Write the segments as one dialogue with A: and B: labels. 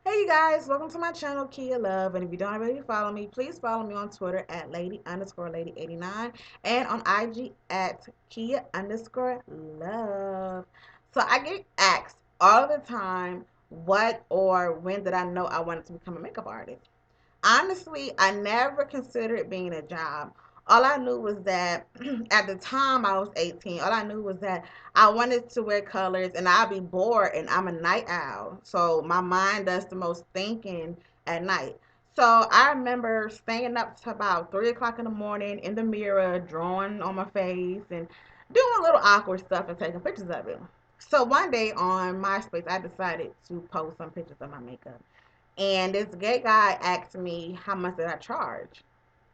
A: Hey you guys, welcome to my channel, Kia Love. And if you don't already follow me, please follow me on Twitter at lady_lady89 and on IG at Kia_love. So I get asked all the time, what or when did I know I wanted to become a makeup artist? Honestly, I never considered it being a job. All I knew was that at the time I was 18, all I knew was that I wanted to wear colors and I'd be bored, and I'm a night owl. So my mind does the most thinking at night. So I remember staying up to about 3 o'clock in the morning in the mirror, drawing on my face and doing little awkward stuff and taking pictures of it. So one day on MySpace, I decided to post some pictures of my makeup. And this gay guy asked me how much did I charge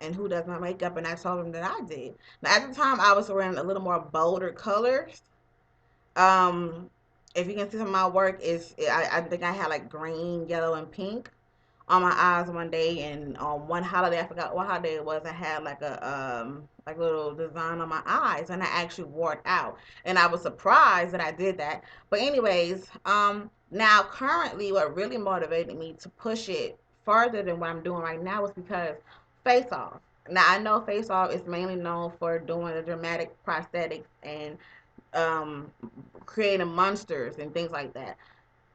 A: and who does my makeup, and I told him that I did. Now at the time I was wearing a little more bolder colors. Um, if you can see some of my work, I think I had like green, yellow, and pink on my eyes one day, and on one holiday, I forgot what holiday it was, I had like a little design on my eyes, and I actually wore it out, and I was surprised that I did that. But anyways, now currently what really motivated me to push it further than what I'm doing right now is because Face Off. Now I know Face Off is mainly known for doing the dramatic prosthetics and um creating monsters and things like that.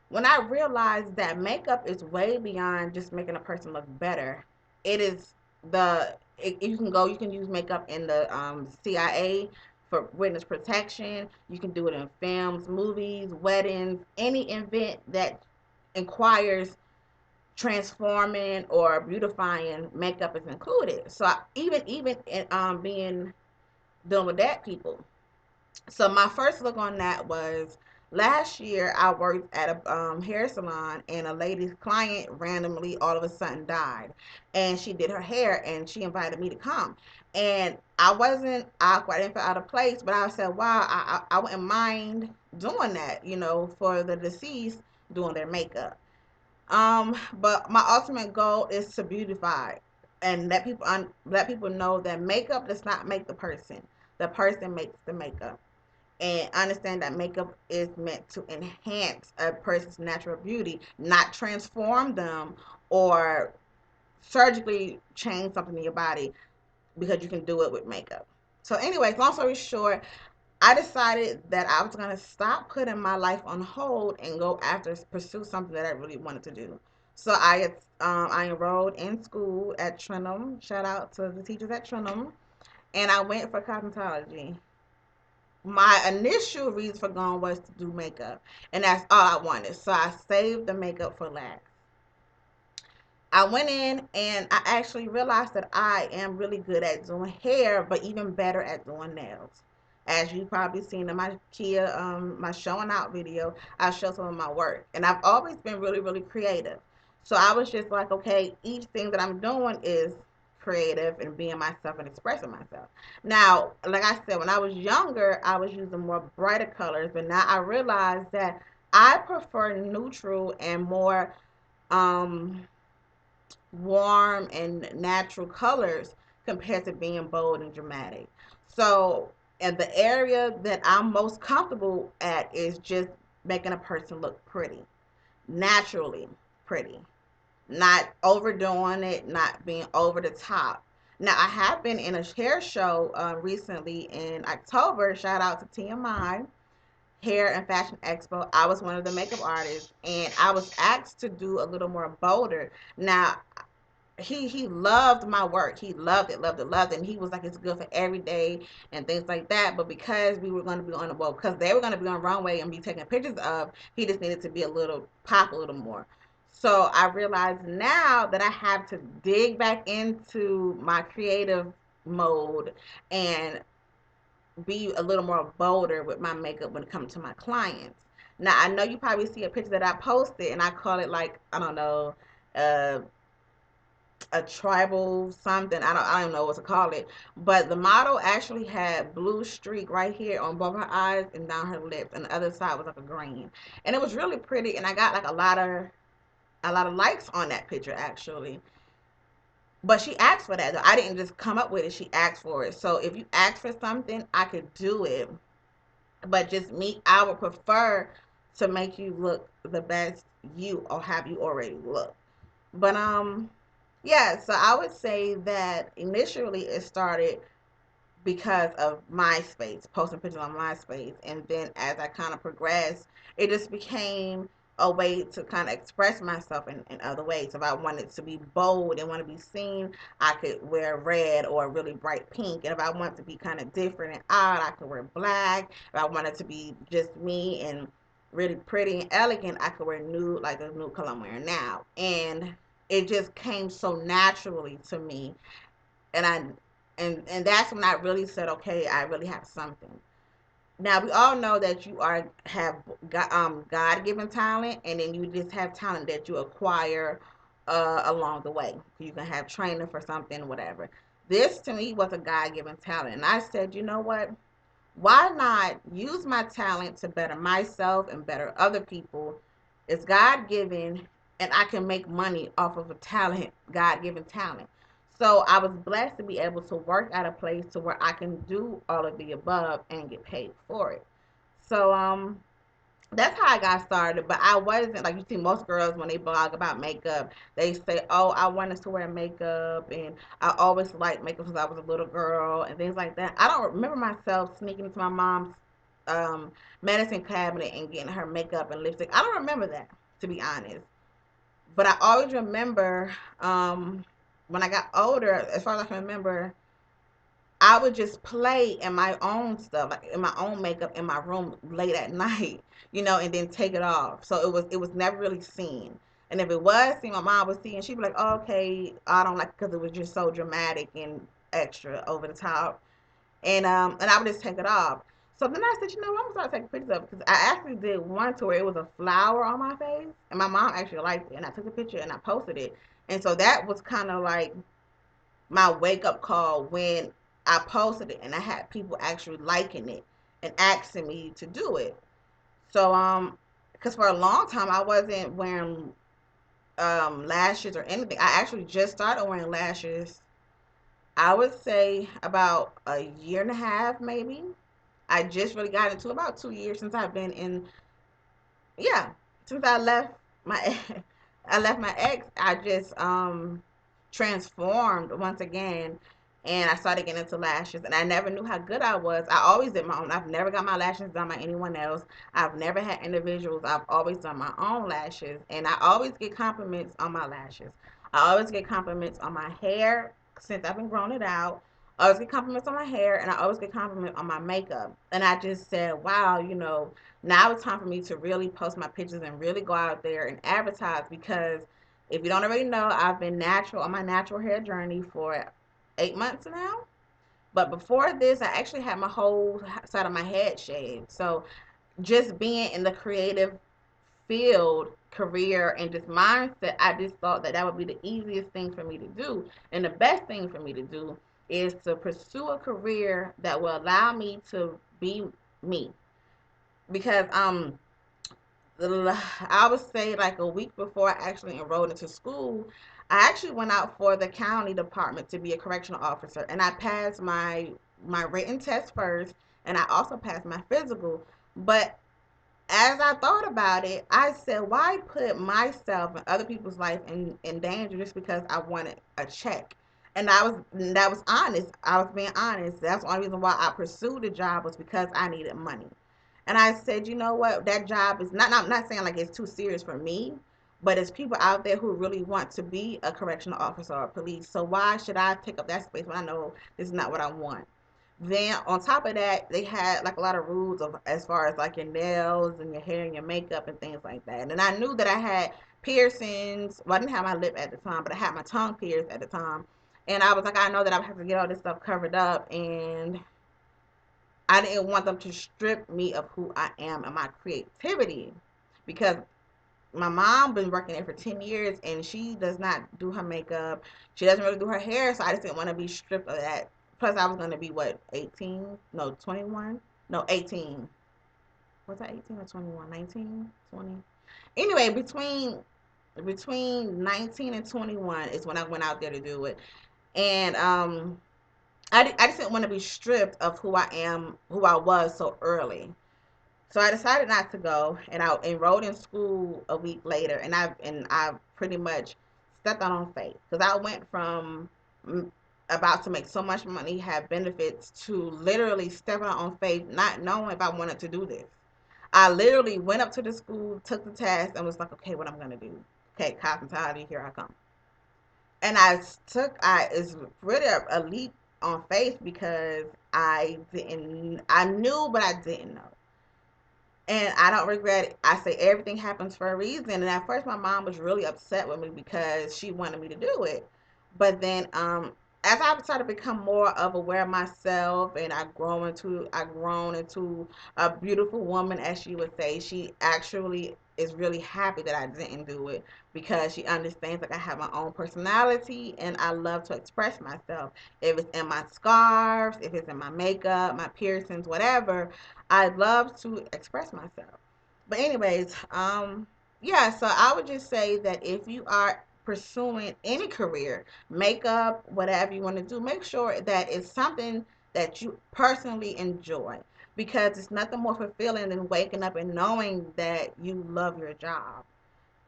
A: When I realized that makeup is way beyond just making a person look better, it is you can use makeup in the CIA for witness protection. You can do it in films, movies, weddings, any event that inquires transforming or beautifying. Makeup is included. So even in, being dealing with that people, so my first look on that was last year. I worked at a hair salon, and a lady's client randomly all of a sudden died, and she did her hair, and she invited me to come. And I wasn't awkward, I didn't feel out of place, but I said, wow, I wouldn't mind doing that, for the deceased, doing their makeup. But my ultimate goal is to beautify and let people know that makeup does not make the person makes the makeup, and understand that makeup is meant to enhance a person's natural beauty, not transform them or surgically change something in your body, because you can do it with makeup. So, anyways, long story short, I decided that I was gonna stop putting my life on hold and go after pursue something that I really wanted to do. So I enrolled in school at Trenum. Shout out to the teachers at Trenum, and I went for cosmetology. My initial reason for going was to do makeup, and that's all I wanted. So I saved the makeup for last. I went in and I actually realized that I am really good at doing hair, but even better at doing nails. As you probably seen in my my showing out video, I show some of my work, and I've always been really, really creative. So I was just like, okay, each thing that I'm doing is creative and being myself and expressing myself. Now, like I said, when I was younger, I was using more brighter colors, but now I realize that I prefer neutral and more um warm and natural colors compared to being bold and dramatic. So, and the area that I'm most comfortable at is just making a person look pretty, naturally pretty, not overdoing it, not being over the top. Now, I have been in a hair show recently in October. Shout out to TMI Hair and Fashion Expo. I was one of the makeup artists, and I was asked to do a little more bolder. Now, he loved my work. He loved it, loved it, loved it. And he was like, it's good for every day and things like that. But because we were going to be on the well, because they were going to be on runway and be taking pictures of, he just needed to be a little pop a little more. So I realize now that I have to dig back into my creative mode and be a little more bolder with my makeup when it comes to my clients. Now I know you probably see a picture that I posted, and I call it like, I don't know, uh a tribal something. I don't know what to call it. But the model actually had blue streak right here on both her eyes and down her lips, and the other side was like a green. And it was really pretty, and I got like a lot of likes on that picture actually. But she asked for that though. I didn't just come up with it. She asked for it. So if you ask for something, I could do it. But just me, I would prefer to make you look the best you or have you already look. But yeah, so I would say that initially it started because of MySpace, posting pictures on MySpace. And then as I kind of progressed, it just became a way to kind of express myself in other ways. If I wanted to be bold and want to be seen, I could wear red or really bright pink. And if I wanted to be kind of different and odd, I could wear black. If I wanted to be just me and really pretty and elegant, I could wear nude, like the nude color I'm wearing now. And it just came so naturally to me, and and that's when I really said, okay, I really have something. Now we all know that you are have God given talent, and then you just have talent that you acquire along the way. You can have training for something, whatever. This to me was a God given talent, and I said, you know what? Why not use my talent to better myself and better other people? It's God given, and I can make money off of a talent, God given talent. So I was blessed to be able to work at a place to where I can do all of the above and get paid for it. So that's how I got started. But I wasn't like, you see most girls when they blog about makeup, they say, "Oh, I wanted to wear makeup, and I always liked makeup since I was a little girl," and things like that. I don't remember myself sneaking into my mom's um, medicine cabinet and getting her makeup and lipstick. I don't remember that, to be honest. But I always remember when I got older, as far as I can remember, I would just play in my own stuff, like in my own makeup in my room late at night, and then take it off. So it was never really seen. And if it was seen, my mom would see, and she'd be like, oh, "Okay, I don't like," because it was just so dramatic and extra over the top. And I would just take it off. So then I said, I'm gonna start taking pictures of it, because I actually did one to where it was a flower on my face, and my mom actually liked it, and I took a picture and I posted it. And so that was kind of like my wake up call when I posted it and I had people actually liking it and asking me to do it. So because for a long time I wasn't wearing lashes or anything. I actually just started wearing lashes. I would say about a year and a half maybe. I just really got into about 2 years since I've been in, yeah, since I left my I left my ex. I just transformed once again, and I started getting into lashes, and I never knew how good I was. I always did my own. I've never got my lashes done by anyone else. I've never had individuals. I've always done my own lashes, and I always get compliments on my lashes. I always get compliments on my hair since I've been growing it out. I always get compliments on my hair, and I always get compliments on my makeup. And I just said, wow, now it's time for me to really post my pictures and really go out there and advertise, because if you don't already know, I've been natural on my natural hair journey for 8 months now. But before this, I actually had my whole side of my head shaved. So just being in the creative field career and just mindset, I just thought that that would be the easiest thing for me to do. And the best thing for me to do is to pursue a career that will allow me to be me. Because I would say like a week before I actually enrolled into school, I actually went out for the county department to be a correctional officer, and I passed my written test first, and I also passed my physical. But as I thought about it, I said, why put myself and other people's life in danger just because I wanted a check? And that was honest. I was being honest. That's the only reason why I pursued the job, was because I needed money. And I said, you know what? That job is not, I'm not saying like it's too serious for me, but it's people out there who really want to be a correctional officer or police. So why should I take up that space when I know this is not what I want? Then on top of that, they had like a lot of rules of as far as like your nails and your hair and your makeup and things like that. And I knew that I had piercings. Well, I didn't have my lip at the time, but I had my tongue pierced at the time. And I was like, I know that I would have to get all this stuff covered up, and I didn't want them to strip me of who I am and my creativity, because my mom been working there for 10 years and she does not do her makeup. She doesn't really do her hair, so I just didn't want to be stripped of that. Plus, I was going to be what, 18? No, 21? No, 18. Was that 18 or 21? 19? 20? Anyway, between 19 and 21 is when I went out there to do it. And I just didn't want to be stripped of who I am, who I was so early. So I decided not to go, and I enrolled in school a week later, and I pretty much stepped out on faith because I went from about to make so much money, have benefits, to literally stepping out on faith, not knowing if I wanted to do this. I literally went up to the school, took the test, and was like, okay, what I'm gonna do? Okay, hospitality, here I come. And I it's really a leap on faith because I knew, but I didn't know. And I don't regret it. I say everything happens for a reason. And at first, my mom was really upset with me because she wanted me to do it. But then, as I started to become more of aware of myself, and I grown into a beautiful woman, as she would say. She actually is really happy that I didn't do it because she understands like I have my own personality and I love to express myself. If it's in my scarves, if it's in my makeup, my piercings, whatever, I love to express myself. But anyways, yeah, so I would just say that if you are pursuing any career, makeup, whatever you want to do, make sure that it's something that you personally enjoy because it's nothing more fulfilling than waking up and knowing that you love your job.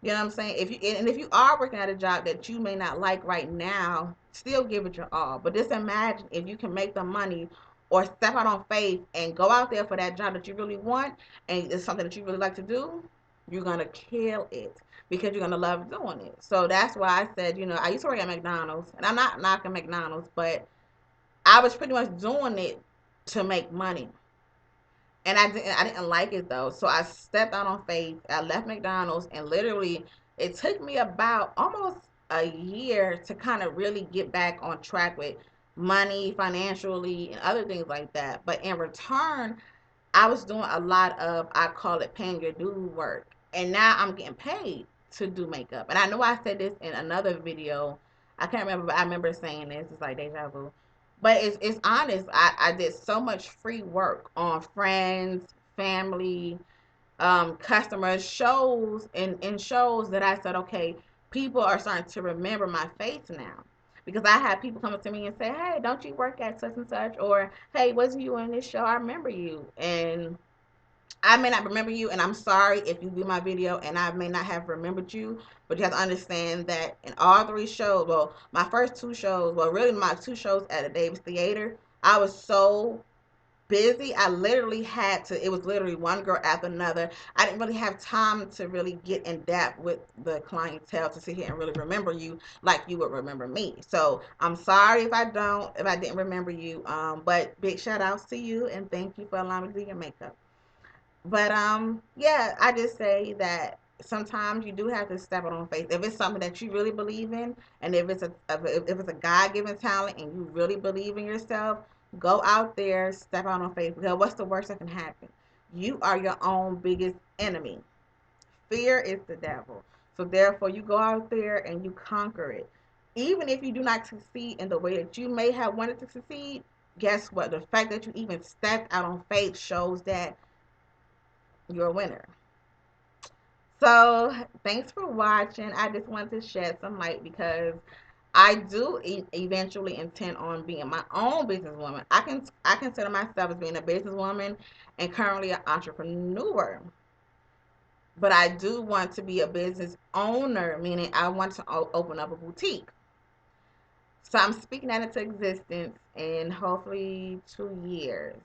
A: You know what I'm saying? If you are working at a job that you may not like right now, still give it your all. But just imagine if you can make the money or step out on faith and go out there for that job that you really want and it's something that you really like to do, you're gonna kill it because you're gonna love doing it. So that's why I said, I used to work at McDonald's and I'm not knocking McDonald's, but I was pretty much doing it to make money. And I didn't like it though. So I stepped out on faith. I left McDonald's and literally it took me about almost a year to kind of really get back on track with money, financially, and other things like that. But in return, I was doing a lot of, I call it paying your due work. And now I'm getting paid to do makeup. And I know I said this in another video. I can't remember, but I remember saying this. It's like deja vu. But it's honest. I did so much free work on friends, family, customers, shows, and shows that I said, okay, people are starting to remember my face now. Because I had people come up to me and say, hey, don't you work at such and such? Or, hey, wasn't you in this show? I remember you. And I may not remember you, and I'm sorry if you view my video and I may not have remembered you, but you have to understand that in all three shows, well, my first two shows, well, really my two shows at the Davis Theater, I was so busy. I literally had to, it was literally one girl after another. I didn't really have time to really get in depth with the clientele to sit here and really remember you like you would remember me. So I'm sorry if I didn't remember you. But big shout outs to you and thank you for allowing me to do your makeup. But yeah, I just say that sometimes you do have to step out on faith. If it's something that you really believe in, and if it's a God given talent and you really believe in yourself, go out there, step out on faith. Because what's the worst that can happen? You are your own biggest enemy. Fear is the devil. So therefore, you go out there and you conquer it. Even if you do not succeed in the way that you may have wanted to succeed, guess what? The fact that you even stepped out on faith shows that you're a winner. So thanks for watching. I just wanted to shed some light because I do eventually intend on being my own businesswoman. I consider myself as being a businesswoman and currently an entrepreneur. But I do want to be a business owner, meaning I want to open up a boutique. So I'm speaking that into existence in hopefully 2 years.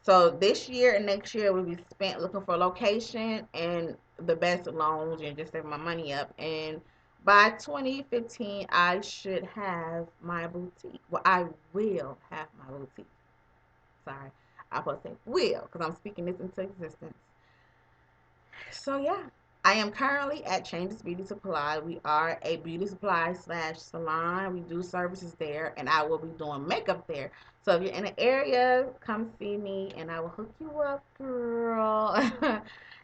A: So this year and next year will be spent looking for a location and the best loans and just saving my money up. And by 2015, I should have my boutique. Well, I will have my boutique. Sorry, I was saying will because I'm speaking this into existence. So yeah, I am currently at Changes Beauty Supply. We are a beauty supply slash salon. We do services there, and I will be doing makeup there. So if you're in the area, come see me, and I will hook you up, girl.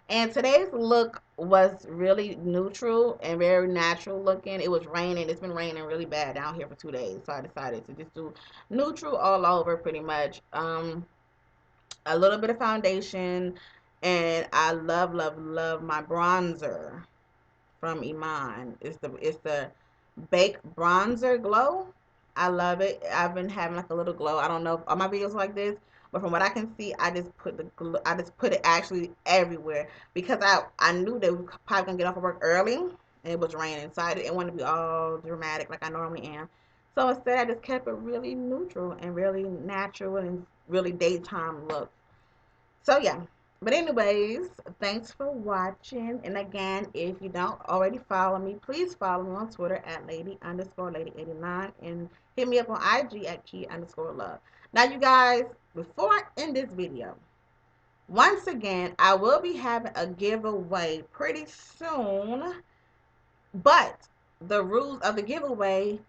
A: And today's look was really neutral and very natural looking. It was raining. It's been raining really bad down here for 2 days, so I decided to just do neutral all over, pretty much. A little bit of foundation, and I love, love, love my bronzer from Iman. It's the Bake Bronzer Glow. I love it. I've been having like a little glow. I don't know if all my videos like this, But from what I can see, I just put it actually everywhere because I knew they were probably gonna get off of work early and it was raining, so I didn't want to be all dramatic like I normally am. So instead, I just kept it really neutral and really natural and really daytime look. So yeah. But anyways, thanks for watching. And again, if you don't already follow me, please follow me on Twitter at lady_lady89 and hit me up on IG at key_love. Now you guys, before I end this video, once again, I will be having a giveaway pretty soon. But the rules of the giveaway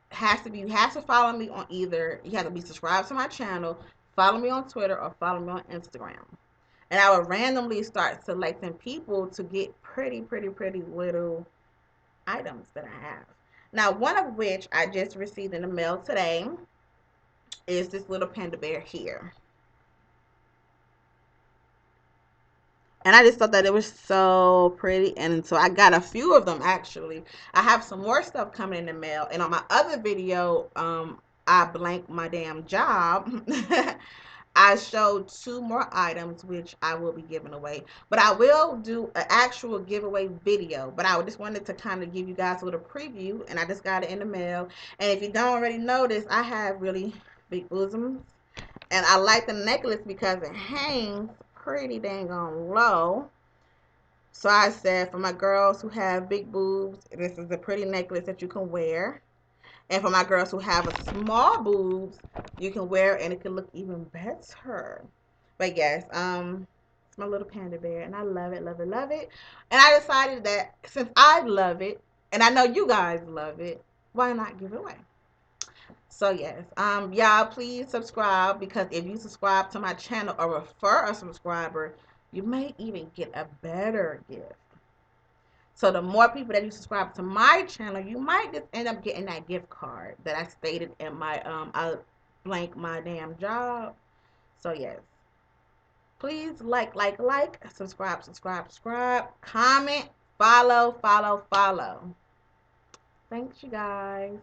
A: has to be, you have to follow me on either, you have to be subscribed to my channel, follow me on Twitter, or follow me on Instagram. And I will randomly start selecting people to get pretty little items that I have. Now, one of which I just received in the mail today is this little panda bear here. And I just thought that it was so pretty. And so I got a few of them actually. I have some more stuff coming in the mail. And on my other video, I blanked my damn job. I showed two more items which I will be giving away, but I will do an actual giveaway video. But I just wanted to kind of give you guys a little preview, and I just got it in the mail. And if you don't already notice, I have really big bosoms, and I like the necklace because it hangs pretty dang on low. So I said, for my girls who have big boobs, this is a pretty necklace that you can wear. And for my girls who have a small boobs, you can wear it and it can look even better. But yes, it's my little panda bear and I love it, love it, love it. And I decided that since I love it and I know you guys love it, why not give it away? So yes, y'all please subscribe, because if you subscribe to my channel or refer a subscriber, you may even get a better gift. So the more people that you subscribe to my channel, you might just end up getting that gift card that I stated in my I blank my damn job. So yes. Please like, subscribe, comment, follow. Thanks you guys.